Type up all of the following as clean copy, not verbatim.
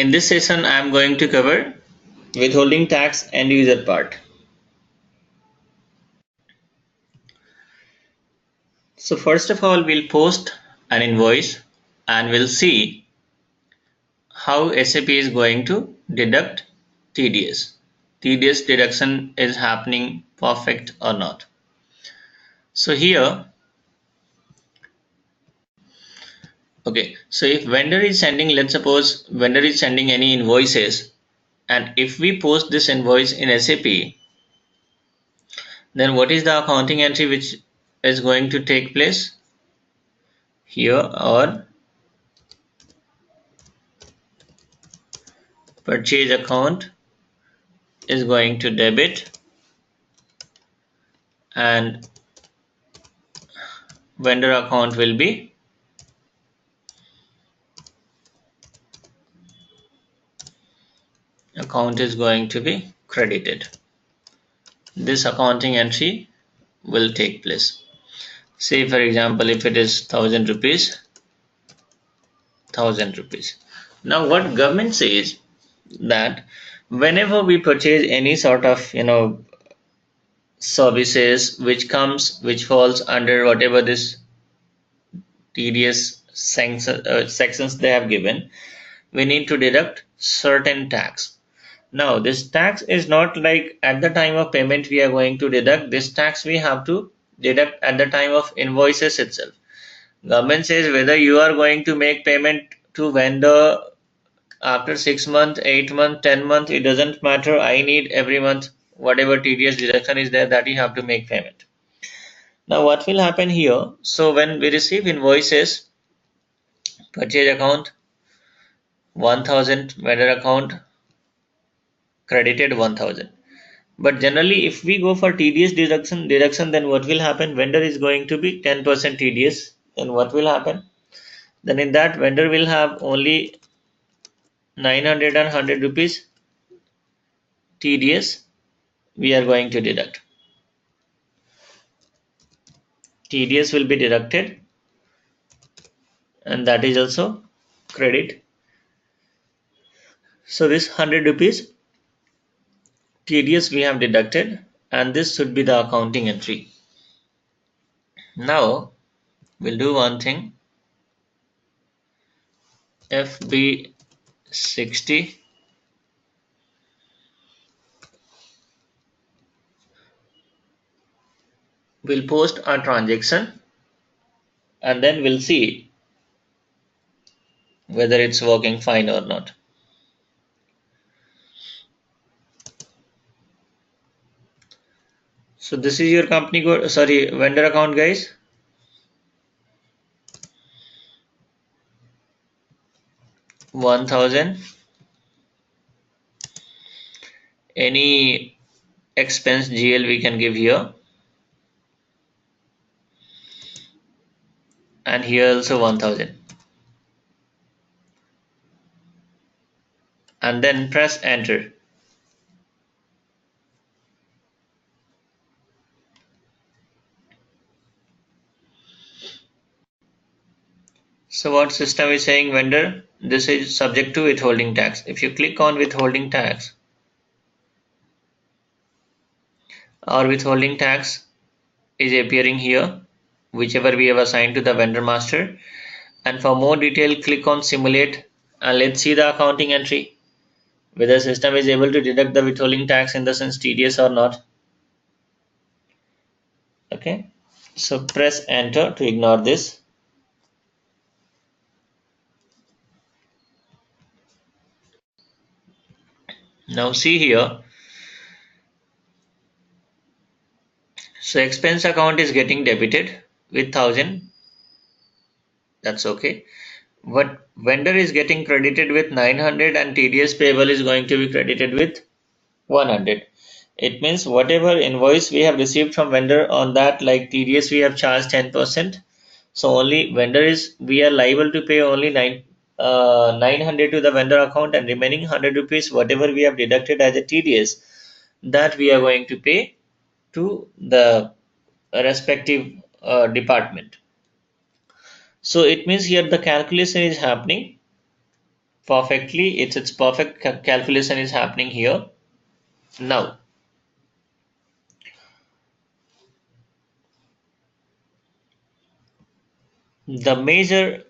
In this session, I am going to cover withholding tax end user part. So first of all, we'll post an invoice and we'll see how SAP is going to deduct TDS. TDS deduction is happening perfect or not. So here, okay, so if vendor is sending, let's suppose vendor is sending any invoices, and if we post this invoice in SAP, then what is the accounting entry which is going to take place? Here our purchase account is going to debit and vendor account will be credited. This accounting entry will take place. Say for example, if it is 1000 rupees, 1000 rupees. Now what government says that whenever we purchase any sort of services which falls under whatever this TDS sections they have given, we need to deduct certain tax. Now this tax is not like at the time of payment we are going to deduct. This tax we have to deduct at the time of invoices itself. Government says whether you are going to make payment to vendor after 6 months, 8 months, 10 months, it doesn't matter. I need every month whatever TDS deduction is there, that you have to make payment. Now what will happen here? So when we receive invoices, purchase account 1000, vendor account credited 1000. But generally if we go for TDS deduction, then what will happen? Vendor is going to be 10% TDS. Then what will happen? Then in that vendor will have only 900 and 100 rupees TDS we are going to deduct. TDS will be deducted and that is also credit. So this 100 rupees TDS we have deducted and this should be the accounting entry. Now we'll do one thing. FB60 we'll post a transaction and then we'll see whether it's working fine or not. So this is your company code, sorry, vendor account, guys. $1,000. Any expense GL we can give here, and here also 1000, and then press enter. So what system is saying? Vendor, this is subject to withholding tax. If you click on withholding tax, our withholding tax is appearing here, whichever we have assigned to the vendor master. And for more detail, click on simulate and let's see the accounting entry, whether the system is able to deduct the withholding tax in the sense TDS or not. Okay, so press enter to ignore this. Now see here, so expense account is getting debited with 1000, that's okay. But vendor is getting credited with 900 and TDS payable is going to be credited with 100. It means whatever invoice we have received from vendor, on that like TDS we have charged 10%. So only vendor is, we are liable to pay only 900 to the vendor account, and remaining 100 rupees whatever we have deducted as a TDS, that we are going to pay to the respective department. So it means here the calculation is happening perfectly. Its perfect calculation is happening here. Now, the major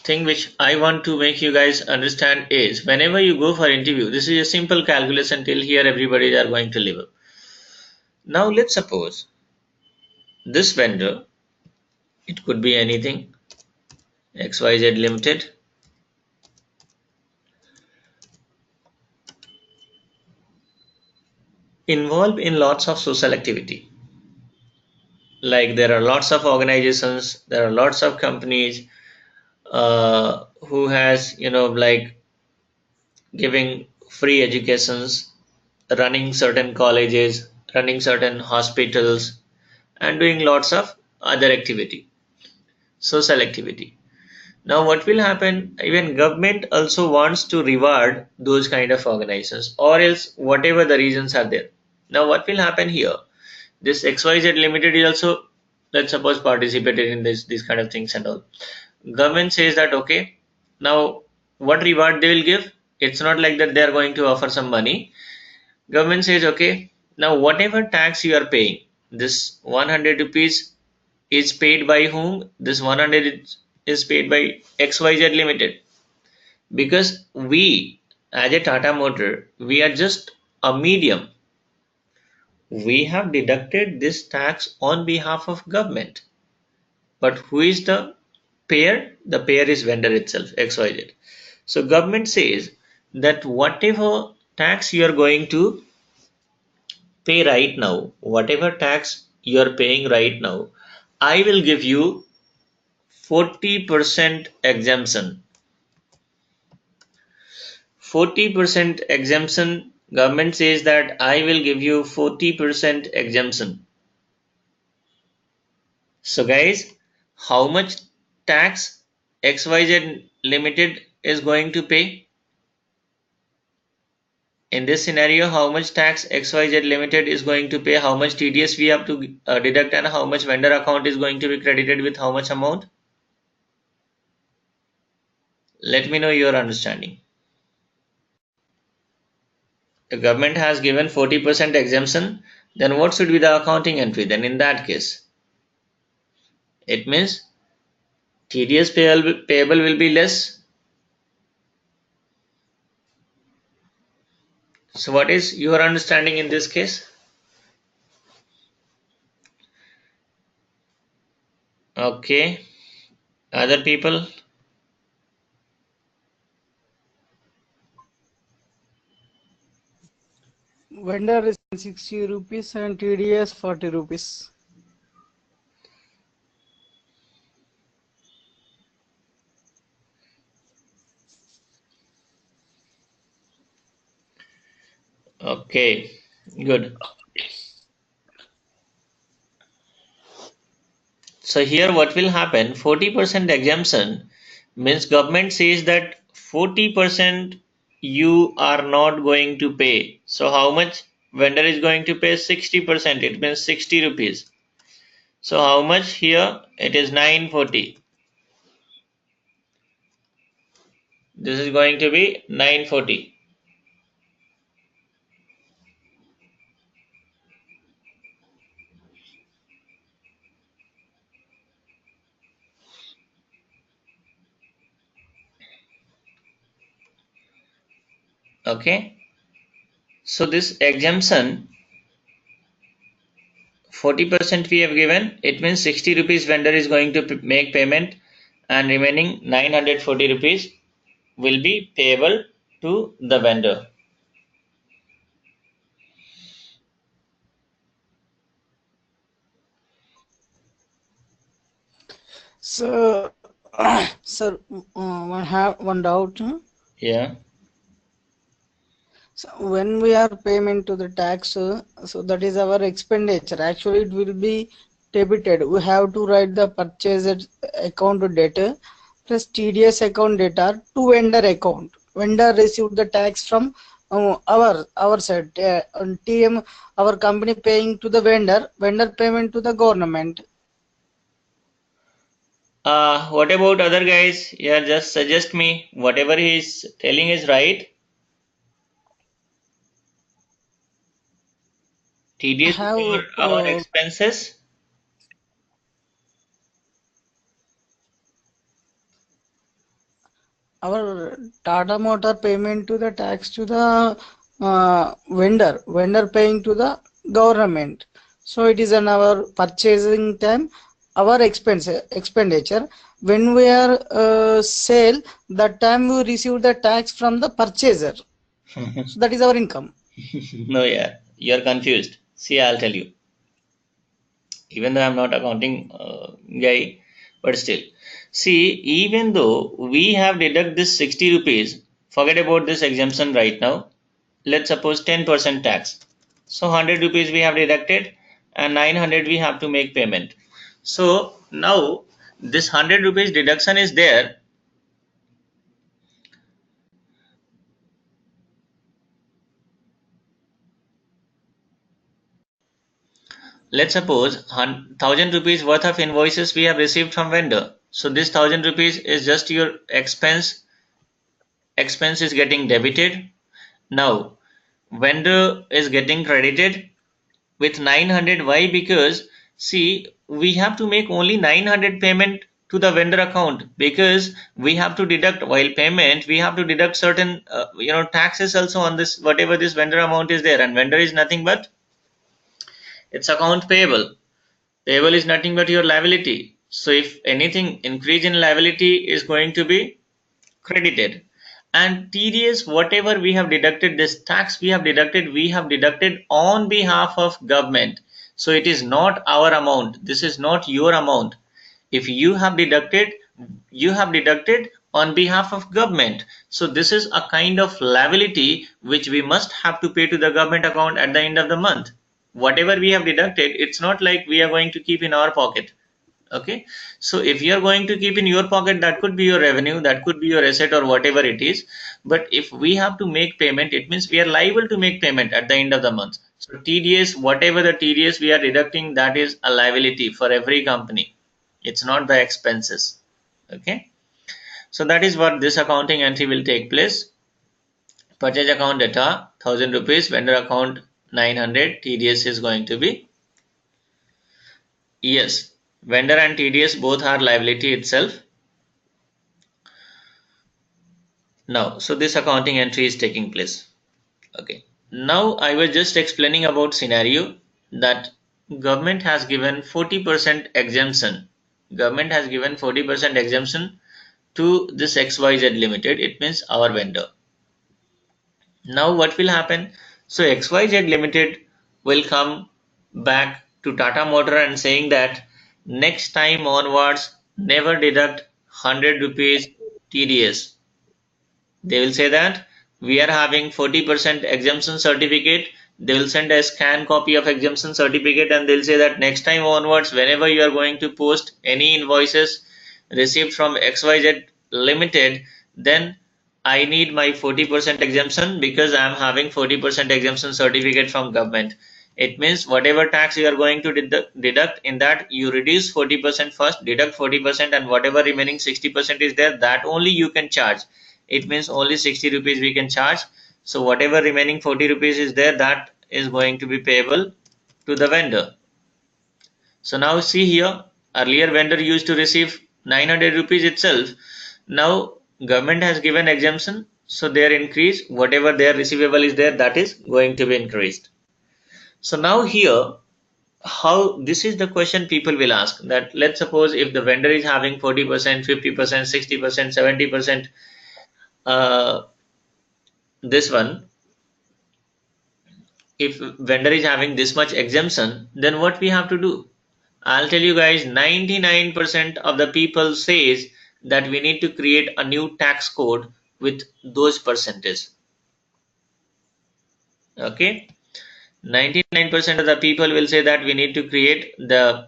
thing which I want to make you guys understand is whenever you go for interview, this is a simple calculation till here everybody are going to live. Now let's suppose this vendor, it could be anything, XYZ Limited, involved in lots of social activity. Like there are lots of organizations, there are lots of companies who has like giving free educations, running certain colleges, running certain hospitals, and doing lots of other activity, social activity. Now what will happen, even government also wants to reward those kind of organizations, or else whatever the reasons are there. Now what will happen here, this XYZ Limited is also, let's suppose, participated in this kind of things and all. Government says that okay, now what reward they will give, it's not like that they are going to offer some money. Government says okay, now whatever tax you are paying, this 100 rupees is paid by whom, this 100 is paid by XYZ Limited, because we as a Tata Motor, we are just a medium. We have deducted this tax on behalf of government, but who is the payer? The payer is vendor itself, XYZ. So government says that whatever tax you are going to pay right now, whatever tax you are paying right now, I will give you 40% exemption. 40% exemption. Government says that I will give you 40% exemption. So guys, how much tax XYZ Limited is going to pay? In this scenario, how much tax XYZ Limited is going to pay, how much TDS we have to deduct, and how much vendor account is going to be credited with how much amount? Let me know your understanding. The government has given 40% exemption, then what should be the accounting entry? Then in that case, it means TDS payable will be less. So what is your understanding in this case? Okay, other people? Vendor is 60 rupees and TDS 40 rupees. Okay, good. So here what will happen, 40% exemption means government says that 40% you are not going to pay. So how much vendor is going to pay? 60%, it means 60 rupees. So how much here? It is 940. This is going to be 940. Okay. So this exemption 40% we have given, it means 60 rupees vendor is going to make payment, and remaining 940 rupees will be payable to the vendor. So, sir, I have one doubt. Yeah. So when we are payment to the tax, so that is our expenditure. Actually, it will be debited. We have to write the purchase account data plus TDS account data to vendor account. Vendor received the tax from our side. On TM, our company paying to the vendor. Vendor payment to the government. What about other guys? Yeah, just suggest me. Whatever he's telling is right. TDS Have for our expenses. our Tata Motor payment to the tax to the vendor paying to the government. So it is on our purchasing time, our expenditure. When we are sale, that time we receive the tax from the purchaser. So that is our income. No, yeah, you're confused. See, I'll tell you. Even though I'm not accounting guy, but still. See, even though we have deduct this 60 rupees, forget about this exemption right now. Let's suppose 10% tax. So 100 rupees we have deducted and 900 we have to make payment. So now this 100 rupees deduction is there. Let's suppose 1000 rupees worth of invoices we have received from vendor. So this 1000 rupees is just your expense is getting debited. Now vendor is getting credited with 900. Why? Because see, we have to make only 900 payment to the vendor account, because we have to deduct, while payment we have to deduct certain taxes also on this whatever this vendor amount is there, and vendor is nothing but it's account payable. Payable is nothing but your liability. So if anything increase in liability is going to be credited. And TDS, whatever we have deducted, this tax we have deducted on behalf of government. So it is not our amount. This is not your amount. If you have deducted on behalf of government. So this is a kind of liability which we must have to pay to the government account at the end of the month. Whatever we have deducted, it's not like we are going to keep in our pocket. Okay, so if you are going to keep in your pocket, that could be your revenue, that could be your asset or whatever it is. But if we have to make payment, it means we are liable to make payment at the end of the month. So TDS, whatever the TDS we are deducting, that is a liability for every company. It's not the expenses. Okay, so that is what this accounting entry will take place. Purchase account data 1000 rupees, vendor account 900, TDS is going to be, yes, vendor and TDS both are liability itself. Now, so this accounting entry is taking place. Okay. Now I was just explaining about scenario that government has given 40% exemption. Government has given 40% exemption to this XYZ Limited. It means our vendor. Now what will happen? So XYZ Limited will come back to Tata Motor and saying that next time onwards never deduct 100 rupees TDS. They will say that we are having 40% exemption certificate. They will send a scan copy of exemption certificate, and they'll say that next time onwards, whenever you are going to post any invoices received from XYZ Limited, then I need my 40% exemption, because I am having 40% exemption certificate from government. It means whatever tax you are going to deduct, in that you reduce 40% first, deduct 40%, and whatever remaining 60% is there, that only you can charge. It means only 60 rupees we can charge. So whatever remaining 40 rupees is there, that is going to be payable to the vendor. So now see here, earlier vendor used to receive 900 rupees itself. Now government has given exemption, so their increase, whatever their receivable is there, that is going to be increased. So now here, how, this is the question people will ask, that let's suppose if the vendor is having 40%, 50%, 60%, 70%, this one, if vendor is having this much exemption, then what we have to do? I'll tell you guys, 99% of the people says that we need to create a new tax code with those percentages. Okay, 99% of the people will say that we need to create the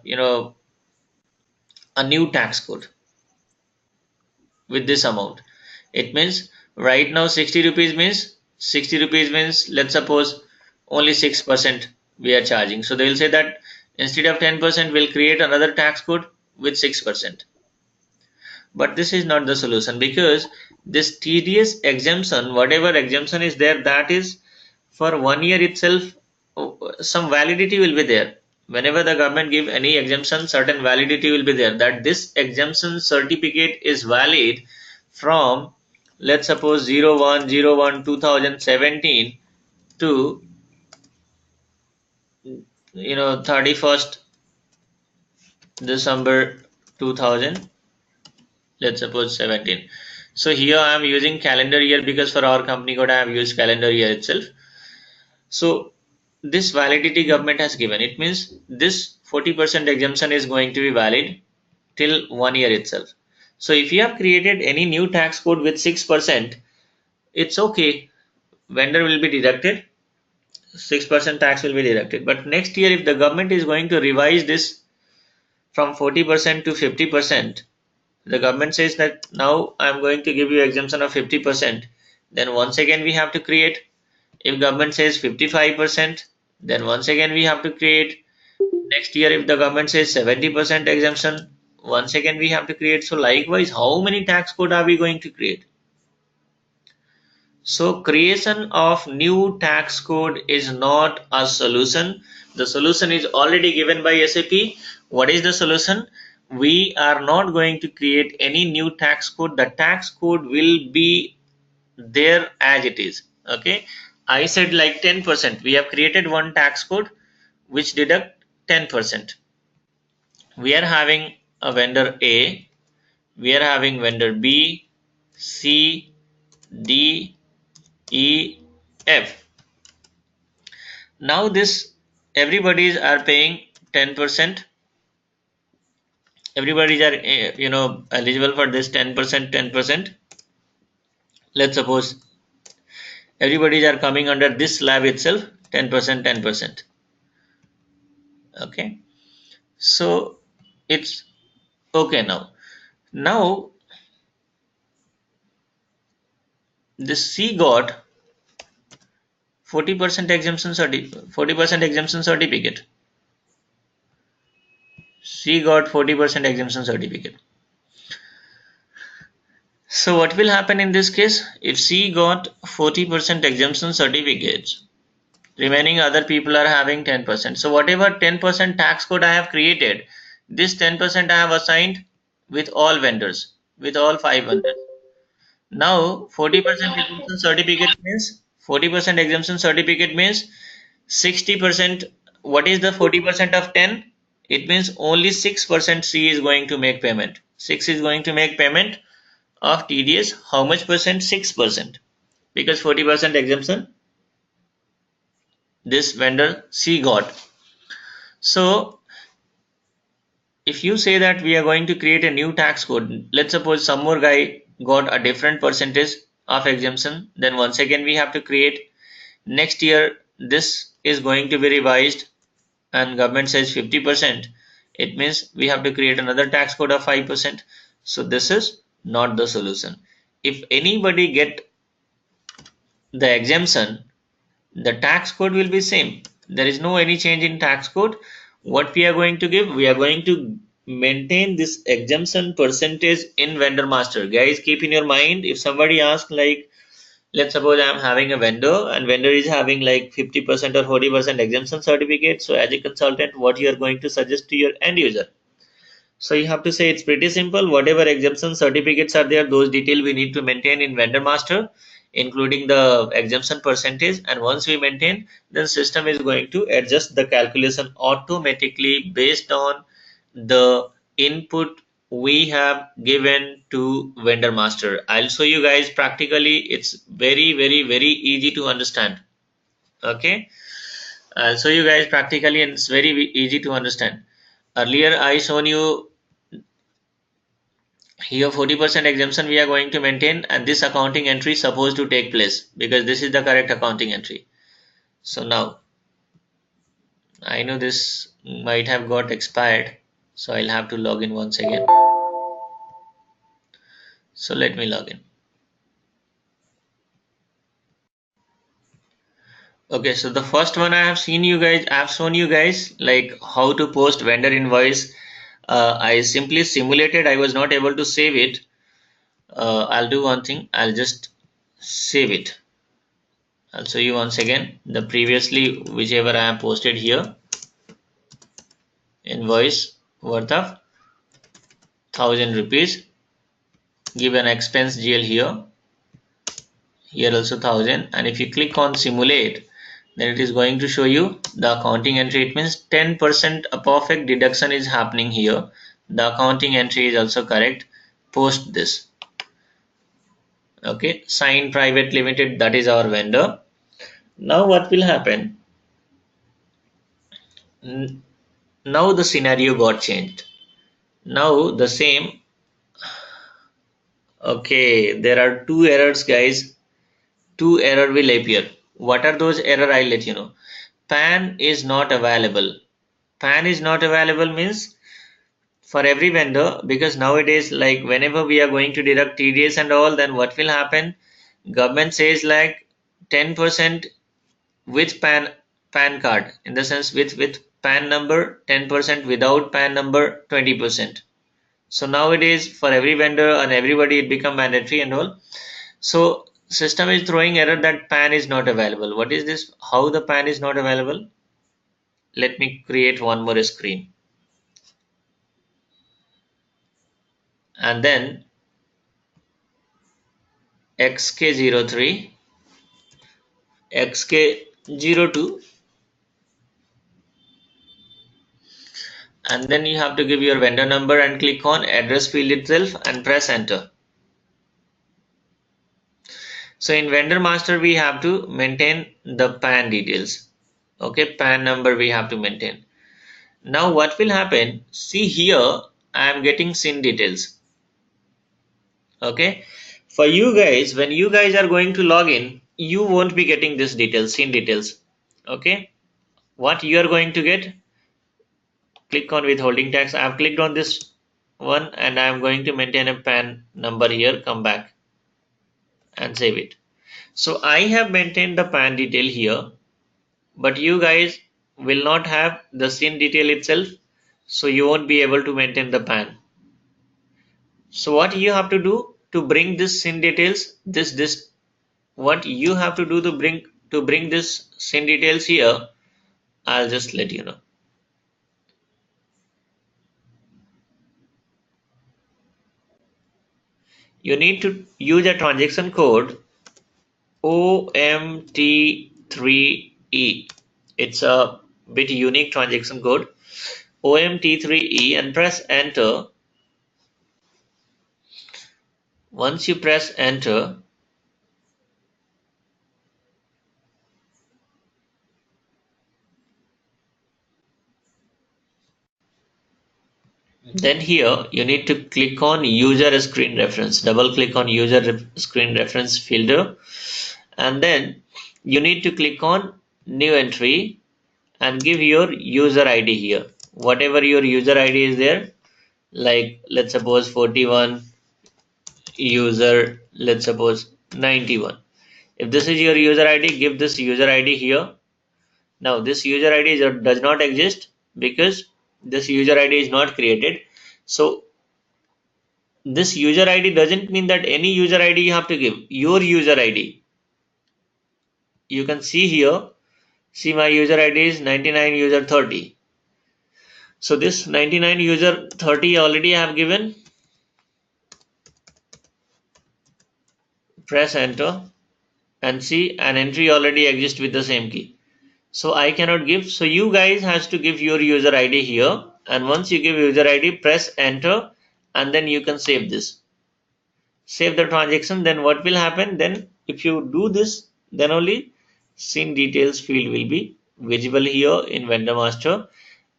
a new tax code with this amount. It means right now 60 rupees means 60 rupees means, let's suppose only 6% we are charging. So they will say that instead of 10% we'll create another tax code with 6%. But this is not the solution, because this TDS exemption, whatever exemption is there, that is for 1 year itself. Some validity will be there. Whenever the government give any exemption, certain validity will be there, that this exemption certificate is valid from, let's suppose, 01/01/2017 to 31st December 2000, let's suppose 17. So here I am using calendar year, because for our company code I have used calendar year itself. So this validity government has given, it means this 40% exemption is going to be valid till 1 year itself. So if you have created any new tax code with 6%, it's okay, vendor will be deducted, 6% tax will be deducted. But next year, if the government is going to revise this from 40% to 50%, the government says that now I'm going to give you exemption of 50%, then once again we have to create. If government says 55%, then once again we have to create. Next year, if the government says 70% exemption, once again we have to create. So likewise, how many tax code are we going to create? So creation of new tax code is not a solution. The solution is already given by SAP. What is the solution? We are not going to create any new tax code. The tax code will be there as it is. Okay. I said like 10%. We have created one tax code which deduct 10%. We are having a vendor A. We are having vendor B, C, D, E, F. Now this, everybody's are paying 10%. Everybody's are eligible for this 10%, 10%. Let's suppose everybody's are coming under this slab itself, 10%, 10%. Okay. So it's okay now. Now this C got 40% exemption 40% exemption certificate. C got 40% exemption certificate. So what will happen in this case? If C got 40% exemption certificates, remaining other people are having 10%. So whatever 10% tax code I have created, this 10% I have assigned with all vendors, with all 5 vendors. Now 40% exemption certificate means 40% exemption certificate means 60%. What is the 40% of 10? It means only 6% C is going to make payment. 6 is going to make payment of TDS. How much percent? 6%. Because 40% exemption this vendor C got. So if you say that we are going to create a new tax code, let's suppose some more guy got a different percentage of exemption, then once again we have to create. Next year this is going to be revised and government says 50%. It means we have to create another tax code of 5%. So this is not the solution. If anybody get the exemption, the tax code will be same. There is no any change in tax code. What we are going to give, we are going to maintain this exemption percentage in vendor master. Guys, keep in your mind, if somebody asks, like, let's suppose I am having a vendor and vendor is having like 50% or 40% exemption certificate. So as a consultant, what you are going to suggest to your end user? So you have to say it's pretty simple. Whatever exemption certificates are there, those details we need to maintain in vendor master, including the exemption percentage. And once we maintain, then system is going to adjust the calculation automatically based on the input we have given to vendor master. I'll show you guys practically. It's very, very, very easy to understand. Okay. I'll show you guys practically and it's very easy to understand. Earlier I shown you here 40% exemption we are going to maintain, and this accounting entry is supposed to take place because this is the correct accounting entry. So now I know this might have got expired, so I'll have to log in once again. So let me log in. Okay, so the first one I have shown you guys like how to post vendor invoice I simply simulated, I was not able to save it. I'll do one thing, I'll just save it. I'll show you once again the previously whichever I have posted here, invoice worth of 1000 rupees, give an expense GL here, here also 1000, and if you click on simulate, then it is going to show you the accounting entry. It means 10% a perfect deduction is happening here. The accounting entry is also correct. Post this. Okay, Sign Private Limited, that is our vendor. Now what will happen? Now the scenario got changed. Now the same. Okay, there are two errors, guys. Two error will appear. What are those error? I'll let you know. PAN is not available. PAN is not available means for every vendor, because nowadays, like whenever we are going to deduct TDS and all, then what will happen? Government says like 10% with PAN card, in the sense with PAN number 10%, without PAN number 20%. So nowadays for every vendor and everybody it become mandatory and all. So system is throwing error that PAN is not available. What is this? How the PAN is not available? Let me create one more screen, and then XK03, XK02, and then you have to give your vendor number and click on address field itself and press enter. So in vendor master we have to maintain the PAN details. Okay, PAN number we have to maintain. Now what will happen? See here, I am getting SIN details. Okay, for you guys, when you guys are going to log in, you won't be getting this details, SIN details. Okay, what you are going to get? Click on withholding tax. I have clicked on this one and I am going to maintain a PAN number here. Come back and save it. So I have maintained the PAN detail here, but you guys will not have the SIN detail itself, so you won't be able to maintain the PAN. So what you have to do to bring this SIN details, this what you have to do to bring this SIN details here, I'll just let you know. You need to use a transaction code OMT3E. It's a bit unique transaction code, OMT3E, and press enter. Once you press enter, then here you need to click on user screen reference. Double click on user screen reference filter, and then you need to click on new entry and give your user ID here. Whatever your user ID is there, like let's suppose 41, user, let's suppose 91. If this is your user ID, give this user ID here. Now this user ID does not exist because this user ID is not created. So this user ID doesn't mean that any user ID you have to give. Your user ID. You can see here, see my user ID is 99 user 30. So this 99 user 30 already I have given. Press enter and see an entry already exists with the same key. So I cannot give. So you guys has to give your user ID here, and once you give user ID, press enter, and then you can save this. Save the transaction. Then what will happen? Then if you do this, then only SIN details field will be visible here in vendor master.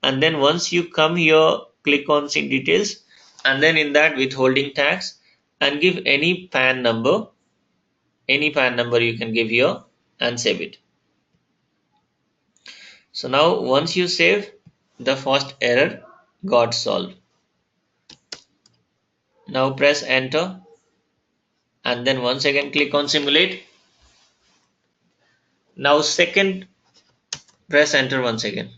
And then once you come here, click on SIN details, and then in that withholding tax, and give any PAN number. Any PAN number you can give here and save it. So now once you save, the first error got solved. Now press enter and then once again click on simulate. Now second, press enter once again.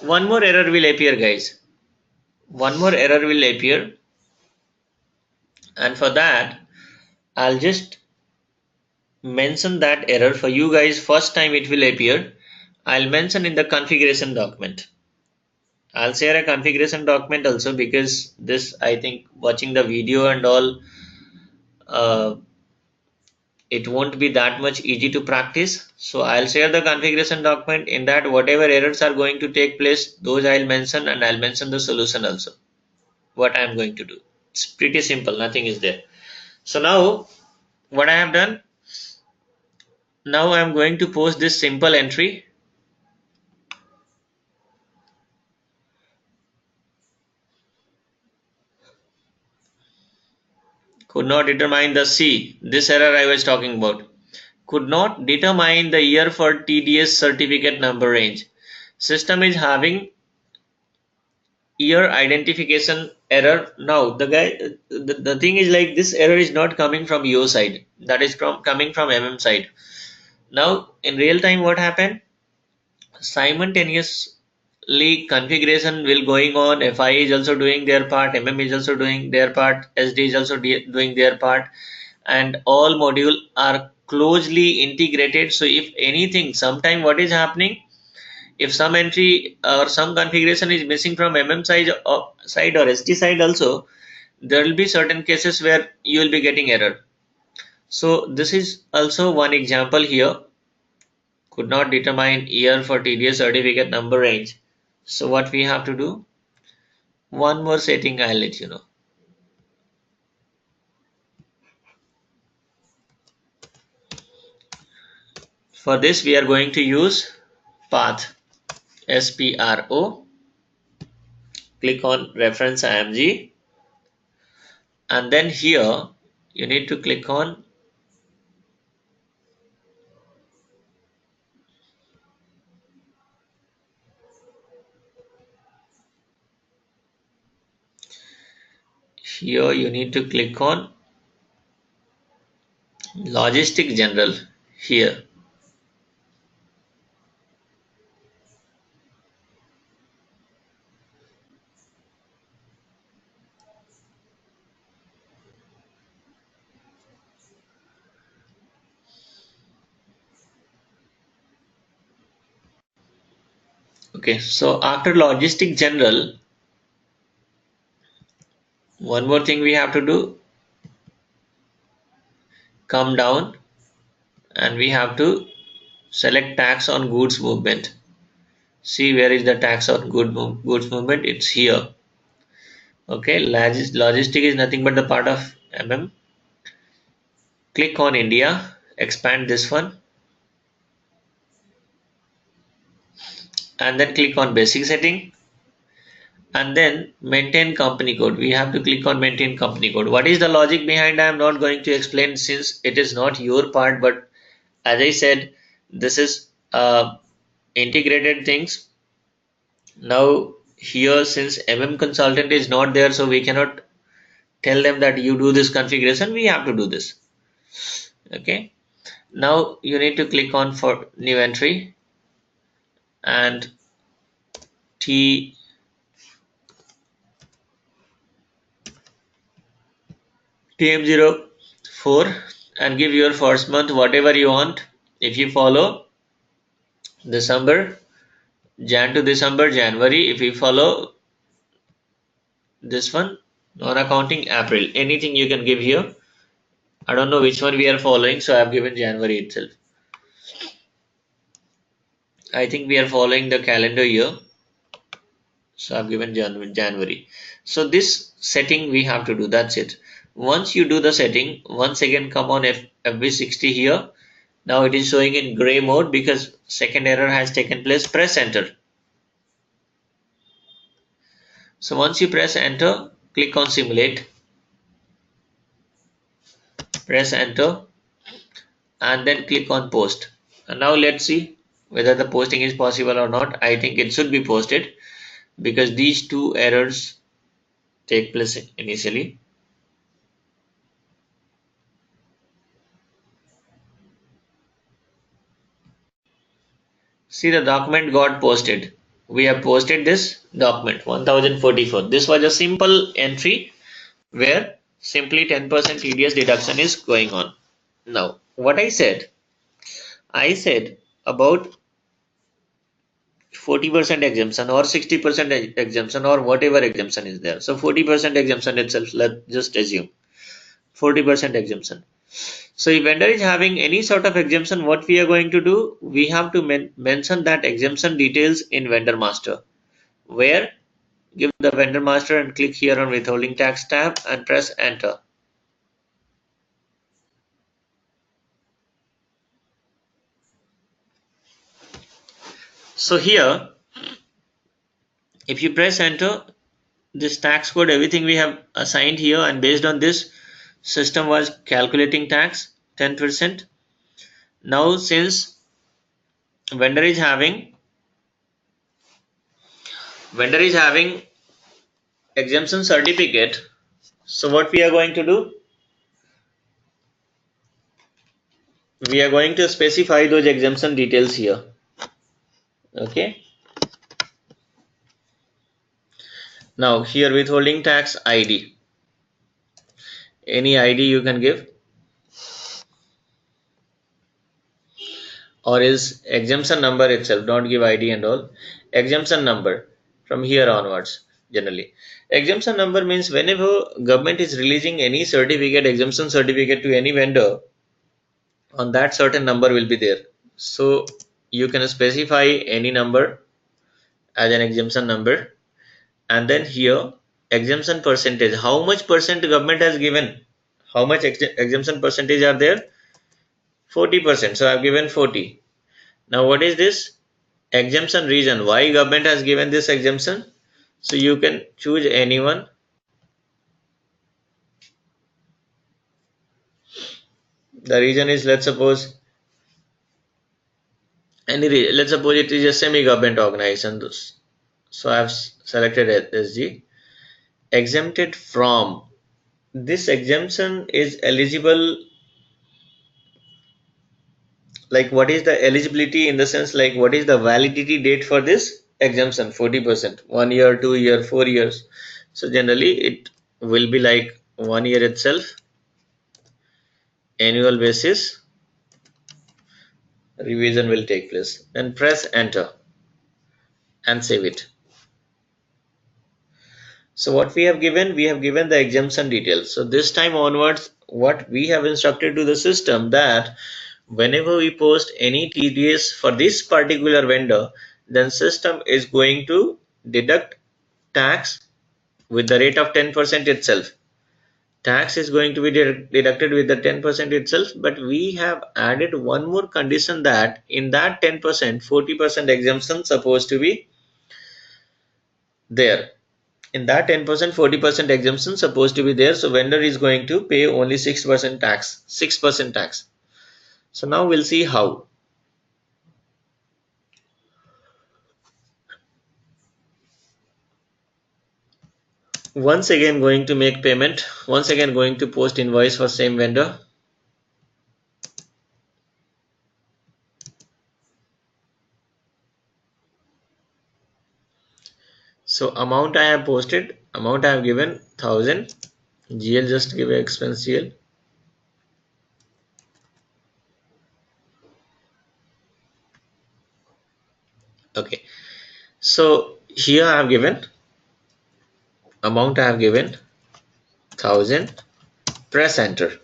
One more error will appear, guys. one more error will appear, and for that I'll just mention that error for you guys. First time it will appear, I'll mention in the configuration document. I'll share a configuration document also, because this, I think, watching the video and all, uh, it won't be that much easy to practice. So I'll share the configuration document. In that, whatever errors are going to take place, those I'll mention, and I'll mention the solution also, what I'm going to do. It's pretty simple, nothing is there. So now what I have done, now I'm going to post this simple entry. Could not determine the C, this error I was talking about. Could not determine the year for TDS certificate number range. System is having year identification error. Now the thing is like, this error is not coming from your side, that is from coming from MM side. Now in real time what happened, simultaneously configuration will going on, FI is also doing their part, MM is also doing their part, SD is also doing their part, and all modules are closely integrated. So if anything, sometime what is happening, if some entry or some configuration is missing from MM side or SD side also, there will be certain cases where you will be getting error. So this is also one example here. Could not determine year for TDS certificate number range. So what we have to do, one more setting I'll let you know. For this we are going to use path, SPRO. Click on reference IMG, and then here you need to click on here you need to click on logistic general here. Okay, so after logistic general, one more thing we have to do, come down and we have to select tax on goods movement. See where is the tax on goods movement, it's here. Okay, logistic is nothing but the part of MM. Click on India, expand this one, and then click on basic setting, and then maintain company code. We have to click on maintain company code. What is the logic behind? I am not going to explain since it is not your part, but as I said, this is integrated things. Now here, since MM consultant is not there, so we cannot tell them that you do this configuration, we have to do this. Okay, now you need to click on for new entry and T TM04 and give your first month whatever you want. If you follow December, Jan to December, January. If you follow this one, non-accounting April, anything you can give here. I don't know which one we are following, so I have given January itself. I think we are following the calendar year, so I've given January. So this setting we have to do, that's it. Once you do the setting, once again come on FB60 here. Now it is showing in gray mode because second error has taken place. Press enter. So once you press enter, click on simulate, press enter, and then click on post. And now let's see whether the posting is possible or not. I think it should be posted because these two errors take place initially. See, the document got posted. we have posted this document 1044. This was a simple entry where simply 10% TDS deduction is going on. Now, what I said about 40% exemption or 60% exemption or whatever exemption is there. So 40% exemption itself, let's just assume 40% exemption. So if vendor is having any sort of exemption, what we are going to do, we have to mention that exemption details in vendor master, where give the vendor master and click here on withholding tax tab and press enter. So here, if you press enter, this tax code, everything we have assigned here, and based on this, system was calculating tax 10%. Now since vendor is having exemption certificate, so what we are going to do, we are going to specify those exemption details here. Okay, now here withholding tax ID, any ID you can give, or is exemption number itself, don't give ID and all, exemption number from here onwards. Generally exemption number means whenever government is releasing any certificate, exemption certificate to any vendor, on that certain number will be there. So you can specify any number as an exemption number, and then here exemption percentage, how much percent government has given, how much exemption percentage are there, 40%. So I've given 40. Now what is this exemption reason, why government has given this exemption? So you can choose anyone. The reason is, let's suppose let's suppose it is a semi-government organization. So I've selected SG. Exempted from, this exemption is eligible, like what is the eligibility, in the sense like what is the validity date for this exemption? 40%, 1 year, 2 year, 4 years. So generally it will be like 1 year itself, annual basis revision will take place. Then press enter and save it. So what we have given, the exemption details. So this time onwards, what we have instructed to the system, that whenever we post any TDS for this particular vendor, then system is going to deduct tax with the rate of 10% itself. Tax is going to be deducted with the 10% itself, but we have added one more condition, that in that 10%, 40% exemption supposed to be there. In that 10%, 40% exemption supposed to be there. So vendor is going to pay only 6% tax, 6% tax. So now we'll see how. Once again going to make payment, once again going to post invoice for same vendor. So amount I have posted, amount I have given 1000, GL just give a expense GL. Okay, so here I have given amount, I have given 1000, press enter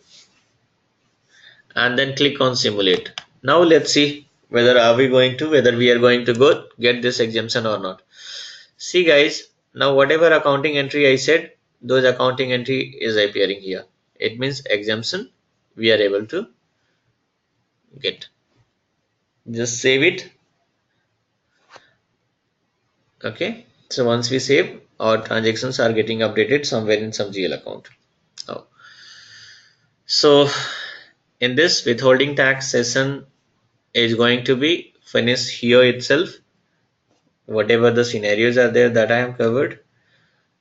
and then click on simulate. Now let's see whether we are going to go get this exemption or not. See guys, now whatever accounting entry I said, those accounting entry is appearing here. It means exemption we are able to get. Just save it. Okay, so once we save, our transactions are getting updated somewhere in some GL account. Oh. So in this withholding tax session is going to be finished here itself. Whatever the scenarios are there that I have covered,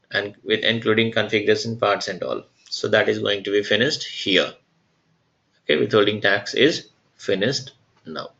and with including configuration parts and all, so that is going to be finished here. Okay, withholding tax is finished now.